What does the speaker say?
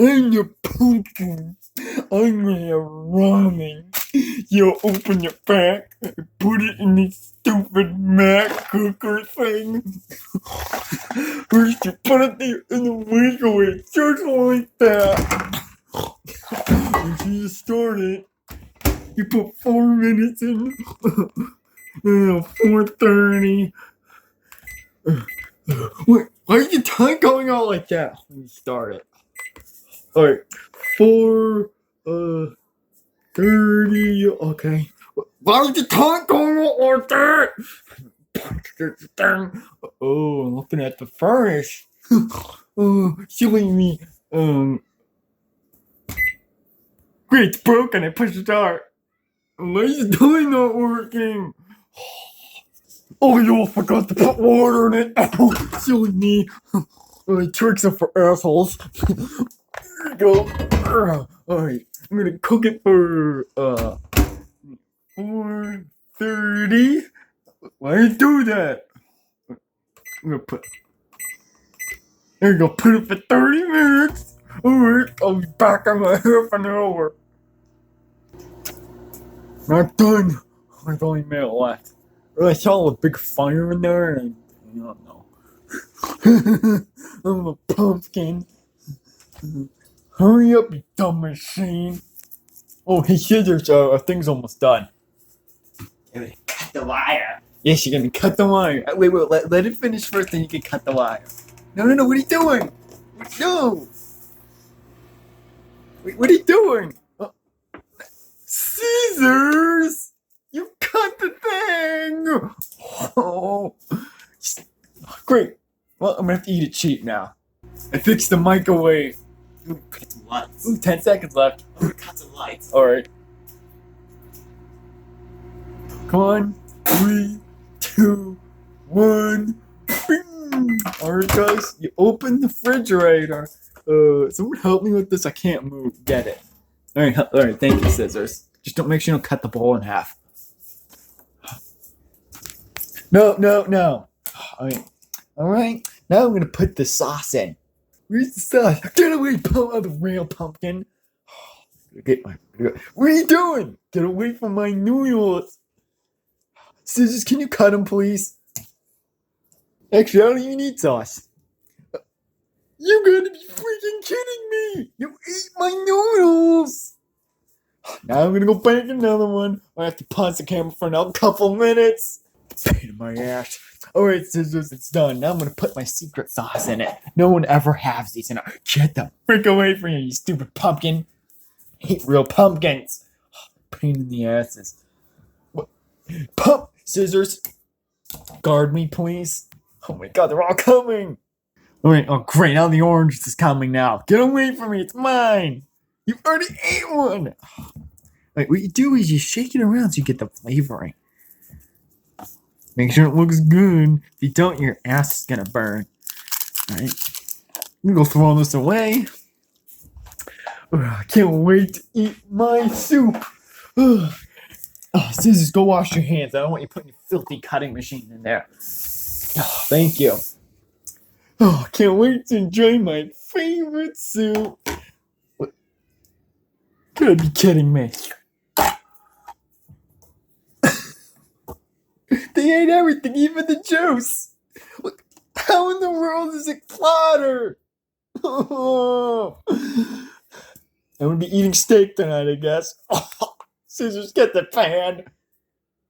I'm your pumpkin. I'm gonna have ramen. You open your pack, put it in this stupid Mac cooker thing. First you put it there in the microwave, just like that. If you start it, you put 4 minutes in. 4:30. Wait, why is your time going out like that? Let me start it. Alright, 4:30. Okay. Why is your time going out like that? Oh, I'm looking at the furnace. Oh, silly me. Great, it's broken. I pushed start. Why is the toy not working? Oh, you forgot to put water in it. Oh, silly me. Tricks are for assholes. There you go. Alright, I'm gonna cook it for 4:30. Why did you do that? I'm gonna put. There you go. Put it for 30 minutes. Alright, I'll be back in a half an hour. Not done. There's only a minute left. I saw a big fire in there, and I don't know. I'm a pumpkin. Hurry up, you dumb machine. Oh, hey, scissors. Thing's almost done. You're gonna cut the wire. Yes, you're gonna cut the wire. Wait, let it finish first, then you can cut the wire. No, what are you doing? No! Wait, what are you doing? Scissors! You cut the thing! Oh, great. Well, I'm gonna have to eat it cheap now. I fixed the microwave. Ooh, cut some lights. Ooh, 10 seconds left. Ooh, cut some lights. Alright. Come on. 3, 2, 1. Bing! Alright, guys. You open the refrigerator. Someone help me with this. I can't move. Get it. Alright. Thank you, scissors. Just make sure you don't cut the bowl in half. No. Alright. Now I'm gonna put the sauce in. Where's the sauce? Get away, the real pumpkin. What are you doing? Get away from my noodles. Scissors, can you cut them, please? Actually, I don't even need sauce. You gotta be freaking kidding me! You ate my noodles! Now I'm gonna go bake another one. I have to pause the camera for another couple minutes. Pain in my ass. Alright, scissors, it's done. Now I'm gonna put my secret sauce in it. No one ever has these, and get the frick away from you stupid pumpkin. I hate real pumpkins. Pain in the asses. What? Scissors. Guard me, please. Oh my god, they're all coming. Alright, oh great, now the orange is coming now. Get away from me, it's mine. You already ate one. Wait, what you do is you shake it around so you get the flavoring. Make sure it looks good. If you don't, your ass is gonna burn. Alright. I'm gonna go throw this away. I can't wait to eat my soup. Oh, scissors, go wash your hands. I don't want you putting your filthy cutting machine in there. Oh, thank you. Oh, I can't wait to enjoy my favorite soup. What? You gotta be kidding me. They ate everything, even the juice. How in the world is it clatter? Oh. I'm gonna be eating steak tonight, I guess. Scissors, get the pan.